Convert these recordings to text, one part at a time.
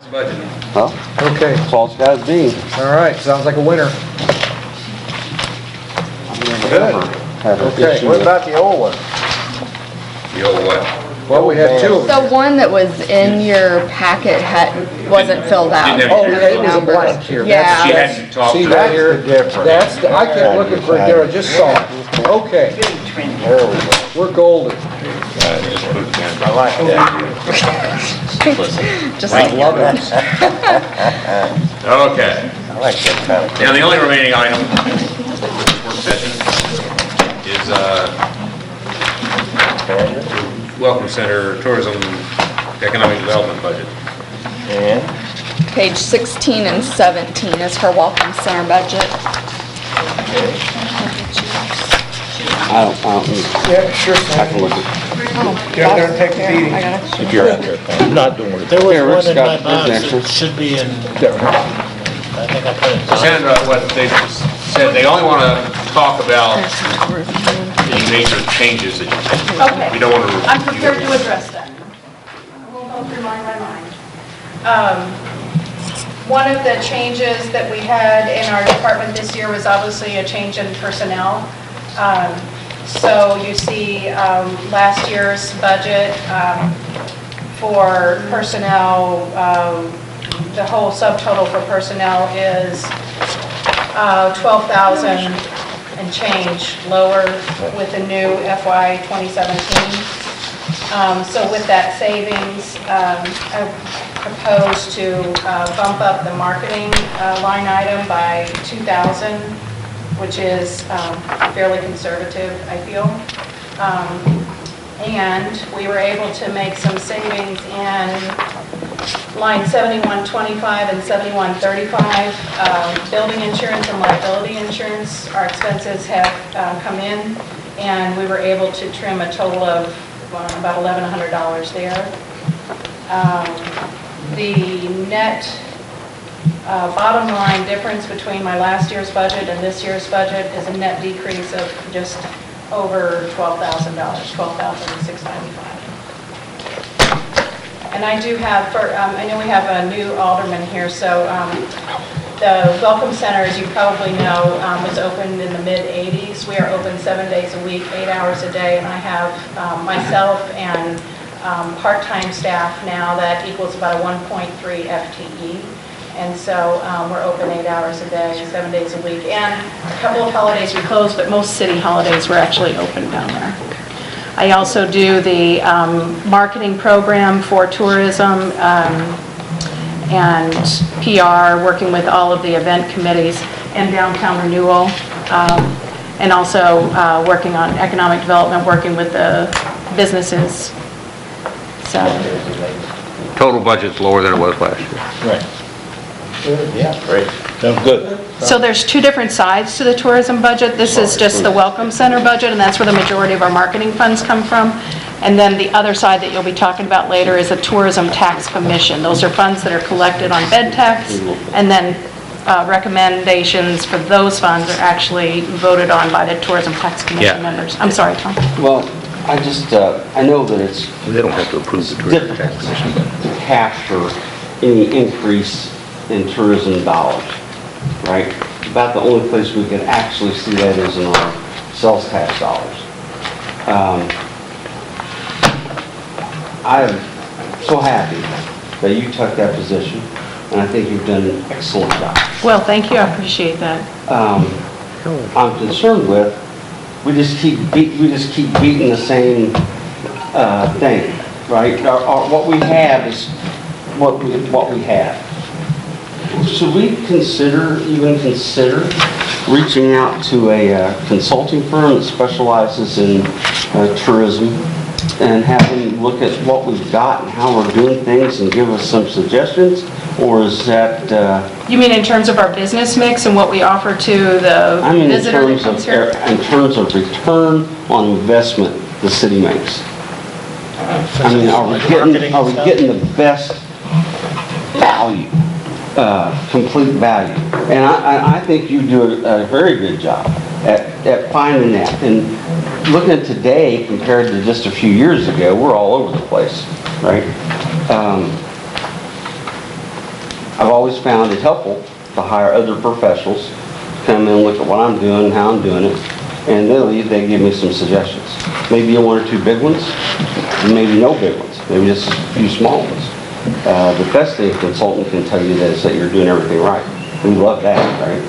Budget. Well, Okay, that's all it's got to be. all right, sounds like a winner. Good. Okay, What about the old one? The old what? Well, we had two of them. The one that was in your packet wasn't filled out. Didn't have- Oh, yeah, it was a Numbers. blank here. Yeah. She hadn't talked See to right her. here? the difference. That's, I kept looking for it there, I just saw it. Okay, There we go. we're golden. I like that. Just I like love it. Okay. I like that kind of. Now, the only remaining item for this work session is Welcome Center Tourism Economic Development Budget. And page 16 and 17 is her Welcome Center budget. I don't need, yeah, sure. I can look at. Get there and take the beating. I got it. If you're out there. I'm not doing it. There was Here, Rick's one in my got box his that extra. should be in, I think I put it. Sandra, what they said, they only want to talk about any major changes that you make. Okay. We don't want to. I'm prepared to address that. I won't go through line by line. One of the changes that we had in our department this year was obviously a change in personnel. So you see last year's budget for personnel, the whole subtotal for personnel is 12,000 and change lower with the new FY 2017. So with that savings, I propose to bump up the marketing line item by 2,000, which is fairly conservative, I feel. And we were able to make some savings in line 7125 and 7135. Building insurance and liability insurance, our expenses have come in, and we were able to trim a total of about $1,100 there. The net bottom line difference between my last year's budget and this year's budget is a net decrease of just over $12,000, $12,695. And I do have, I know we have a new alderman here, so the Welcome Center, as you probably know, was opened in the mid-'80s. We are open 7 days a week, 8 hours a day, and I have myself and part-time staff now that equals about a 1.3 FTE. And so we're open 8 hours a day, 7 days a week. And a couple of holidays we closed, but most city holidays we're actually open down there. I also do the marketing program for tourism and PR, working with all of the event committees and downtown renewal, and also working on economic development, working with the businesses. So, Total budget's lower than it was last year. Right. Yeah, great. Sounds good. so there's two different sides to the tourism budget. This is just the Welcome Center budget, and that's where the majority of our marketing funds come from. And then the other side that you'll be talking about later is the Tourism Tax Commission. Those are funds that are collected on bed tax, and then recommendations for those funds are actually voted on by the Tourism Tax Commission members. I'm sorry, Tom. Well, I just, I know that it's They don't have to approve the tourism tax difficult commission. to capture any increase in tourism dollars, right? About the only place we can actually see that is in our sales tax dollars. I am so happy that you took that position, and I think you've done an excellent job. Well, thank you, I appreciate that. I'm concerned with, we just keep beating the same thing, right? What we have is what we have. Should we even consider reaching out to a consulting firm that specializes in tourism and have them look at what we've got and how we're doing things and give us some suggestions? Or is that... You mean in terms of our business mix and what we offer to the I mean, visitor that comes here? in terms of return on investment the city makes. I mean, are we getting the best value, complete value? And I think you do a very good job at finding that. And looking at today compared to just a few years ago, we're all over the place, right? I've always found it helpful to hire other professionals to come in and look at what I'm doing, how I'm doing it, and they leave, they give me some suggestions. Maybe one or two big ones, and maybe no big ones, maybe just a few small ones. The best thing a consultant can tell you is that you're doing everything right. We love that, right?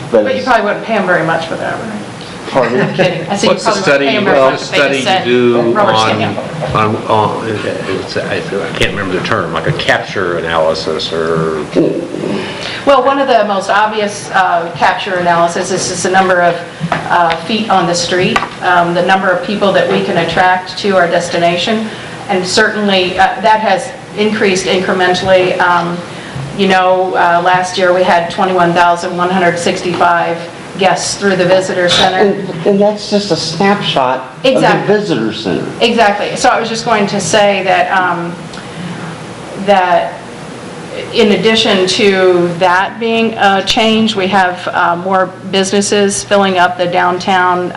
But you it's- probably wouldn't pay them very much for that, right? Pardon me? I'm kidding. I said you What's the probably wouldn't pay study, them very what's much the if they study just said, you do rubber on, stamp. I can't remember the term, like a capture analysis or, Well, one of the most obvious capture analysis is just the number of feet on the street, the number of people that we can attract to our destination, and certainly that has increased incrementally. Last year we had 21,165 guests through the visitor center. And that's just a snapshot of Exactly. the visitor center. Exactly. So I was just going to say that, that in addition to that being a change, we have more businesses filling up the downtown,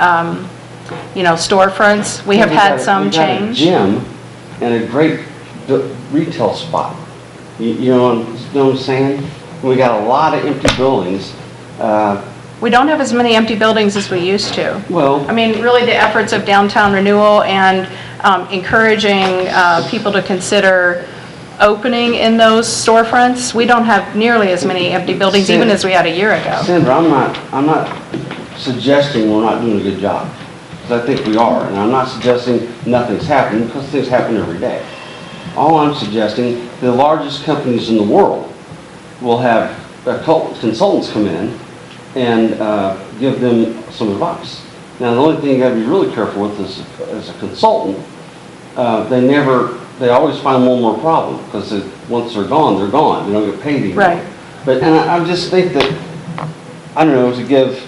storefronts. We have had some change. We got a gym and a great retail spot. You know what I'm saying? We got a lot of empty buildings. We don't have as many empty buildings as we used to. Well, I mean, really the efforts of downtown renewal and encouraging people to consider opening in those storefronts, we don't have nearly as many empty buildings even as we had a year ago. Sandra, I'm not suggesting we're not doing a good job, because I think we are, and I'm not suggesting nothing's happening, because things happen every day. All I'm suggesting, the largest companies in the world will have consultants come in and give them some advice. Now, the only thing you gotta be really careful with is, as a consultant, they always find one more problem, because once they're gone, they don't get paid anymore. Right. But, and I just think that, I don't know, to give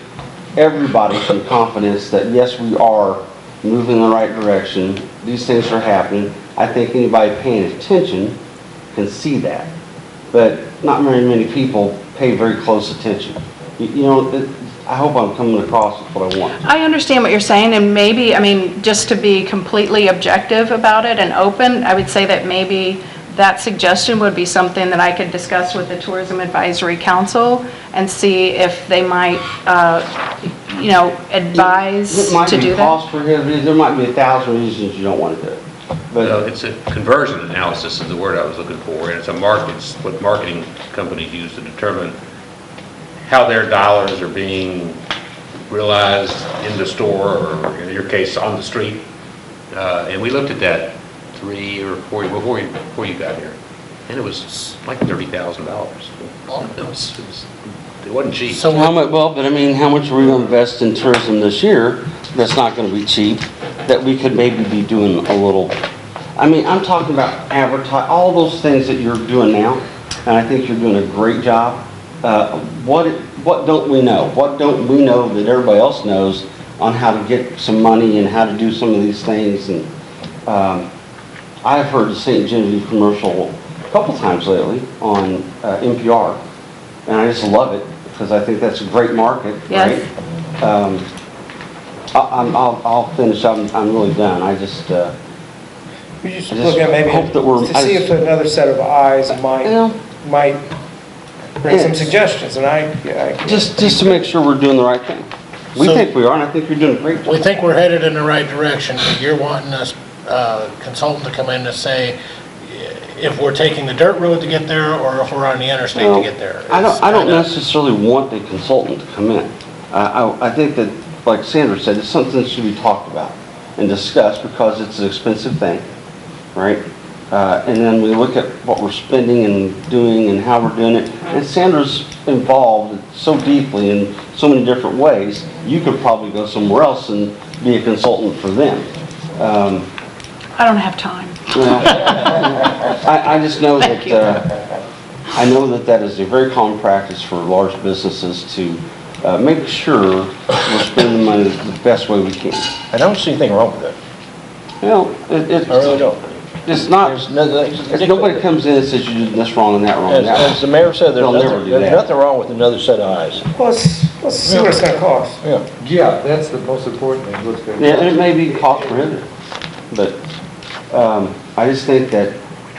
everybody some confidence that yes, we are moving in the right direction, these things are happening. I think anybody paying attention can see that. But not very many people pay very close attention. I hope I'm coming across with what I want. I understand what you're saying, and maybe, just to be completely objective about it and open, I would say that maybe that suggestion would be something that I could discuss with the Tourism Advisory Council and see if they might, advise It might to be do that. cost prohibitive, there might be 1,000 reasons you don't want to do it. But it's a conversion analysis is the word I was looking for, and it's what marketing companies use to determine how their dollars are being realized in the store, or in your case, on the street. And we looked at that 3 or 4 years before you got here, and it was like $30,000. It wasn't cheap. so how much, how much are we going to invest in tourism this year that's not going to be cheap, that we could maybe be doing a little, I'm talking about all those things that you're doing now, and I think you're doing a great job. What don't we know? What don't we know that everybody else knows on how to get some money and how to do some of these things? And I've heard the St. Genevieve commercial a couple times lately on NPR, and I just love it because I think that's a great market, Yes. right? I'll finish up. I'm really done. I just We just I just look at maybe hope that we're- to see if another set of eyes might bring some Yes. suggestions, and I just to make sure we're doing the right thing. We So- think we are, and I think you're doing a great job. We think we're headed in the right direction, but you're wanting us, consultant to come in and say if we're taking the dirt road to get there, or if we're on the interstate to get there. I It's don't kinda- necessarily want the consultant to come in. I think that, like Sandra said, it's something that should be talked about and discussed because it's an expensive thing, right? And then we look at what we're spending and doing and how we're doing it. And Sandra's involved so deeply in so many different ways, you could probably go somewhere else and be a consultant for them. I don't have time. I just know Thank that, I know that that is a very common practice for large businesses to make sure we're spending money the best way we can. I don't see anything wrong with that. I I really don't. It's not, There's no- if nobody comes in and says you did this wrong and that wrong and that As the mayor said, They'll never do there's that. nothing wrong with another set of eyes. let's see what it's going to cost. Yeah. Yeah, that's the most important thing. What's going Yeah, and it may be cost prohibitive, but I just think that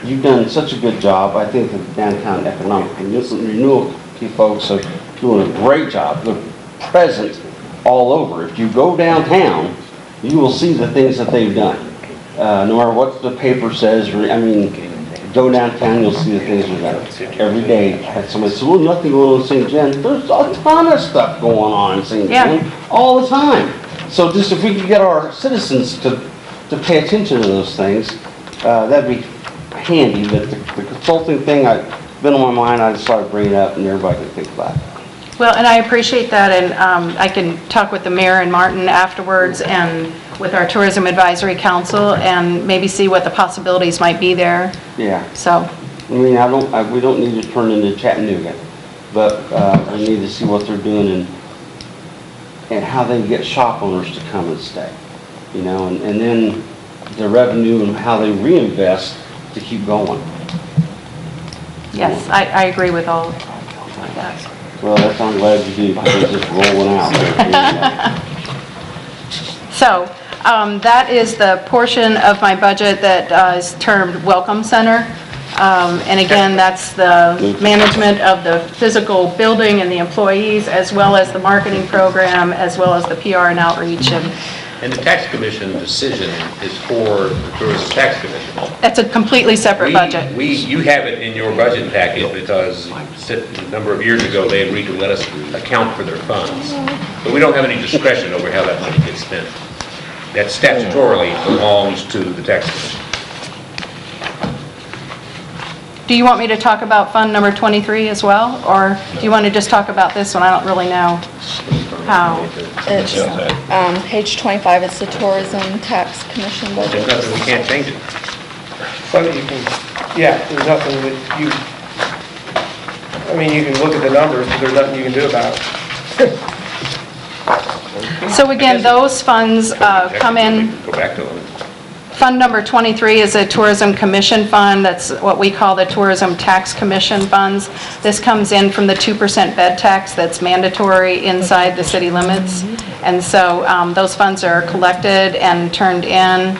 you've done such a good job. I think the downtown economic renewal folks are doing a great job. They're present all over. If you go downtown, you will see the things that they've done. No matter what the paper says, I mean, go downtown, you'll see the things they've done. Every day, somebody says, well, nothing going on in St. John. There's a ton of stuff going on in St. John all the time. So just if we could get our citizens to pay attention to those things, that'd be handy. But the consulting thing, I've been on my mind, I just started bringing it up and everybody can think about it. Well, and I appreciate that, and I can talk with the mayor and Martin afterwards and with our Tourism Advisory Council and maybe see what the possibilities might be there. Yeah. So, I mean, we don't need to turn into Chattanooga, but we need to see what they're doing and how they get shop owners to come and stay, you know, and then the revenue and how they reinvest to keep going. yes, I agree with all of that. Well, that's I'm glad you do, because it's just rolling out. So, that is the portion of my budget that is termed Welcome Center. And again, that's the management of the physical building and the employees, as well as the marketing program, as well as the PR and outreach. And the tax commission decision is for the tourism tax commission. That's a completely separate budget. You have it in your budget package because a number of years ago, they agreed to let us account for their funds. But we don't have any discretion over how that money gets spent. That statutorily belongs to the tax commission. Do you want me to talk about fund number 23 as well? Or do you want to just talk about this one? I don't really know how. It's, page 25, it's the Tourism Tax Commission There's budget. nothing, we can't change it. But you can, yeah, there's nothing that I mean, you can look at the numbers, but there's nothing you can do about it. So again, those funds come in. Go back to them. Fund number 23 is a tourism commission fund. That's what we call the tourism tax commission funds. This comes in from the 2% bed tax that's mandatory inside the city limits. And so those funds are collected and turned in.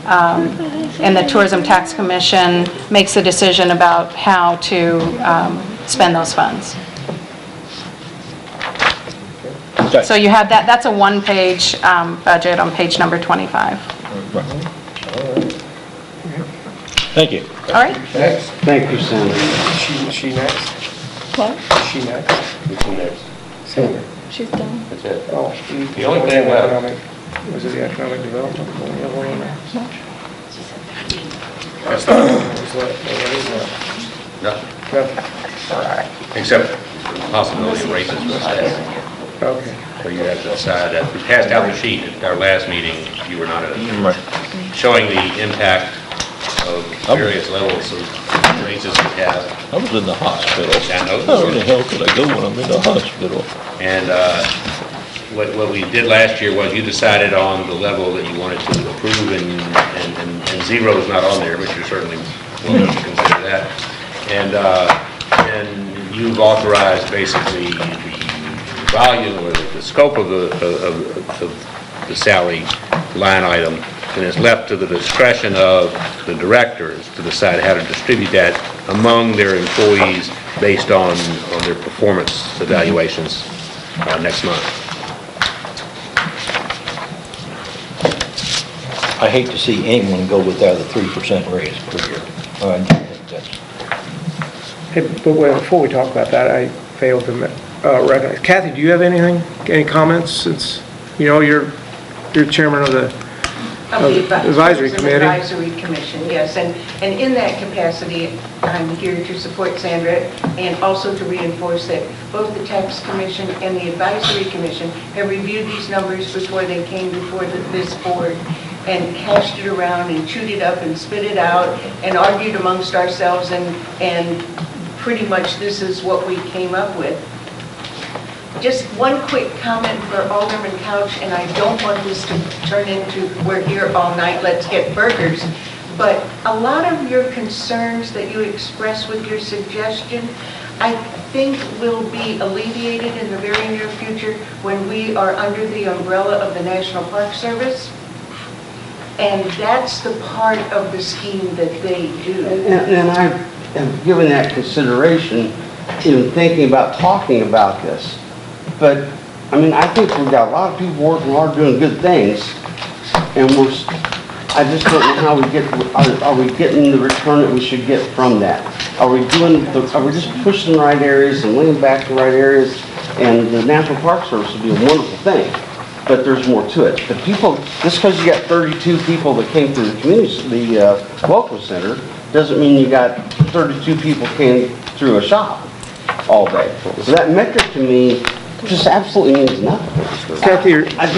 And the tourism tax commission makes a decision about how to spend those funds. Okay. So you have that. That's a one-page budget on page number 25. Thank you. All right? Next. Thank you, Senator. She next? What? She next? Who's next? Senator. She's done. That's it. Oh. The only thing left. Was it the economic development? That's nothing. Nothing. Except the possibility of raises for staff. Okay. So you have to decide that. We passed out the sheet at our last meeting. You were not at it. Showing the impact of various levels of raises we have. I was in the hospital. I know. How the hell could I go when I'm in the hospital? And what we did last year was you decided on the level that you wanted to approve, and zero is not on there, but you're certainly willing to consider that. And you've authorized basically the volume or the scope of the salary line item, and it's left to the discretion of the directors to decide how to distribute that among their employees based on their performance evaluations next month. I hate to see anyone go without a 3% raise per year. I think that's, Hey, but wait, before we talk about that, I failed to recognize. Kathy, do you have anything, any comments, since, you know, you're chairman of the advisory committee? Advisory commission, yes, and in that capacity, I'm here to support Sandra and also to reinforce that both the tax commission and the advisory commission have reviewed these numbers before they came before this board and hashed it around and chewed it up and spit it out and argued amongst ourselves, and pretty much this is what we came up with. Just one quick comment for Alderman Couch, and I don't want this to turn into we're here all night, let's get burgers, but a lot of your concerns that you express with your suggestion, I think will be alleviated in the very near future when we are under the umbrella of the National Park Service. And that's the part of the scheme that they do. And I have given that consideration, even thinking about talking about this. But, I mean, I think we've got a lot of people working hard, doing good things, and I just don't know how we get, are we getting the return that we should get from that? Are we just pushing the right areas and leaning back to the right areas? And the National Park Service would be a wonderful thing, but there's more to it. The people, just because you got 32 people that came through the Welcome Center, doesn't mean you got 32 people came through a shop all day. So that metric to me just absolutely means nothing. Kathy, I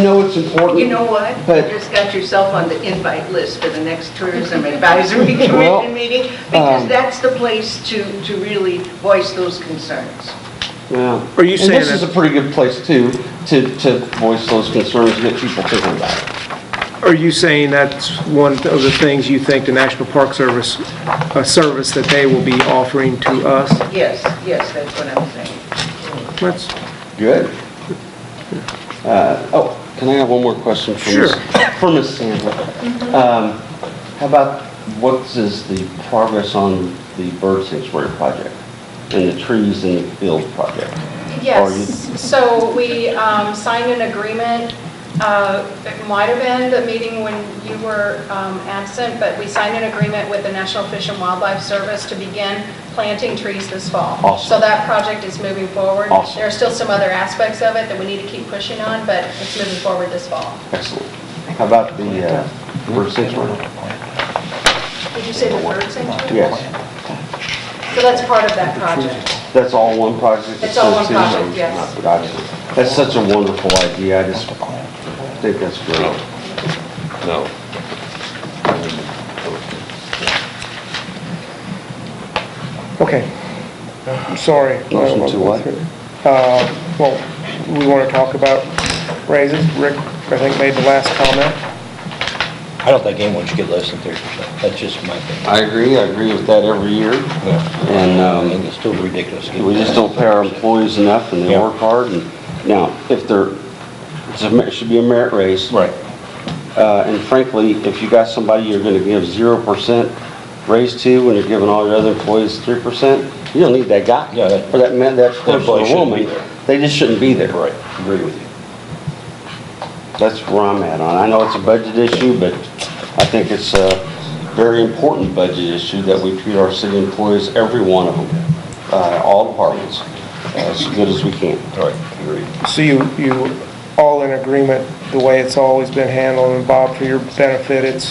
know it's important. You know what? But You just got yourself on the invite list for the next Tourism Advisory Commission meeting, because that's the place to really voice those concerns. well, Are you and saying this is that- a pretty good place too, to voice those concerns and get people thinking about it. are you saying that's one of the things you think the National Park Service, a service that they will be offering to us? Yes, that's what I'm saying. That's, Good. Can I have one more question for Ms. Sandra? How about what is the progress on the bird sanctuary project and the trees in the field project? Yes, so we signed an agreement. It might have been the meeting when you were absent, but we signed an agreement with the National Fish and Wildlife Service to begin planting trees this fall. Awesome. So that project is moving forward. Awesome. There are still some other aspects of it that we need to keep pushing on, but it's moving forward this fall. Excellent. How about the bird sanctuary? Did you say the bird sanctuary? Yes. So that's part of that project. That's all one project? It's all one project, yes. Gotcha. That's such a wonderful idea. I just think that's great. No. okay. I'm sorry. Motion to what? Well, we want to talk about raises. Rick, I think, made the last comment. I don't think anyone should get less than 3%. That's just my opinion. I agree with that every year. Yeah. And I think it's still ridiculous. we just don't pay our employees enough, and they Yeah. work hard. And now, if it should be a merit raise. Right. And frankly, if you got somebody you're going to give 0% raise to when you're giving all your other employees 3%, you don't need that guy. Yeah, that- Or that person employee or shouldn't be woman. there. They just shouldn't be there. Right. Agree with you. That's where I'm at on. I know it's a budget issue, but I think it's a very important budget issue that we treat our city employees, every one of them, all departments, as good as we can. Right. Agreed. So you all in agreement, the way it's always been handled, and Bob, for your benefit,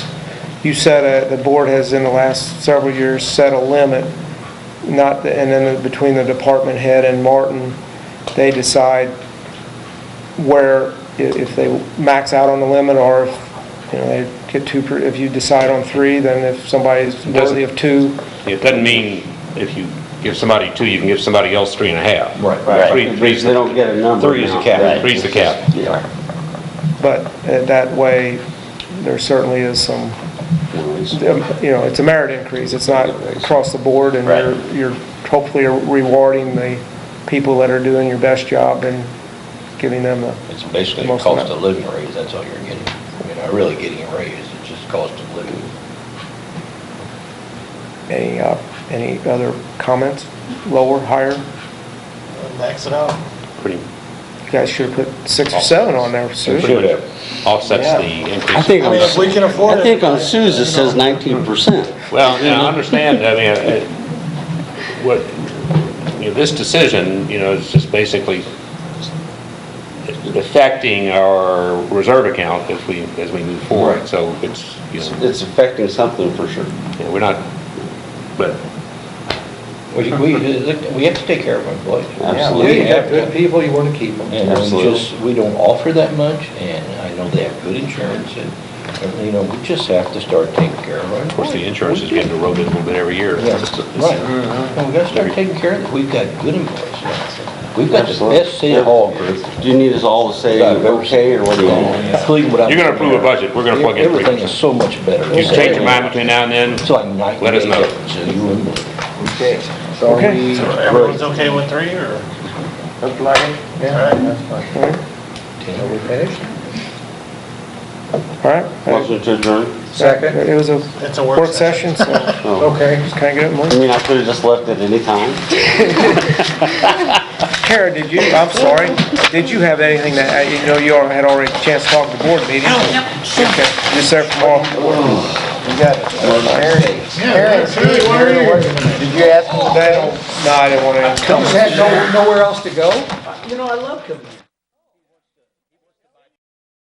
you said the board has in the last several years set a limit, and then between the department head and Martin, they decide where, if they max out on the limit, or if, they get if you decide on 3, then if somebody's worthy of 2. It doesn't mean if you give somebody 2, you can give somebody else 3.5. Right. Three's They don't get a number. 3 is the now. cap. Right. 3's the cap. Yeah. But that way, there certainly is some, it's a merit increase. It's not across the board, and you're hopefully rewarding the people that are doing your best job and giving them the It's basically a most cost amount. of living raise, that's all you're getting. You're not really getting a raise, it's just cost of living. Any other comments? Lower, higher? Max it out. Pretty You guys should have put 6 or 7 on there. Sue. Should have. offsets the increase. I think I mean, if we can afford it. I think on Sue's it says 19%. Well, and I understand, I mean, this decision, is just basically affecting our reserve account as we move forward. Right. So it's, It's affecting something for sure. we're not, but We have to take care of our employees. Absolutely. We have to. people, you want to keep them. And Absolutely. we don't offer that much, and I know they have good insurance, and, we just have to start taking care of our of course, employees. the insurance is getting eroded a little bit every year. Yeah, right. And we gotta start taking care of it. We've got good employees. We've got the Absolutely. best city hall group. Do you need us all to say okay, or what do you want? Including what I'm- You're gonna approve a budget, we're gonna plug in Everything is 3%. so much better. If you change your mind between now and then, It's like night let us and know. day difference, so you wouldn't believe it. Okay. So Okay. we, So everyone's okay with 3, or? look like it? Yeah, that's fine. Ten. So we finished? All right. Motion to adjourn. Second. It was a It's a work session, so Okay. just kind of get it I moving. mean, I could have just left at any time. Kara, I'm sorry, did you have anything that, you had already a chance to talk at the board meeting? Okay, just there from all. You got it. Aaron, did you ask him today? No, I didn't want to. You had nowhere else to go? I love coming.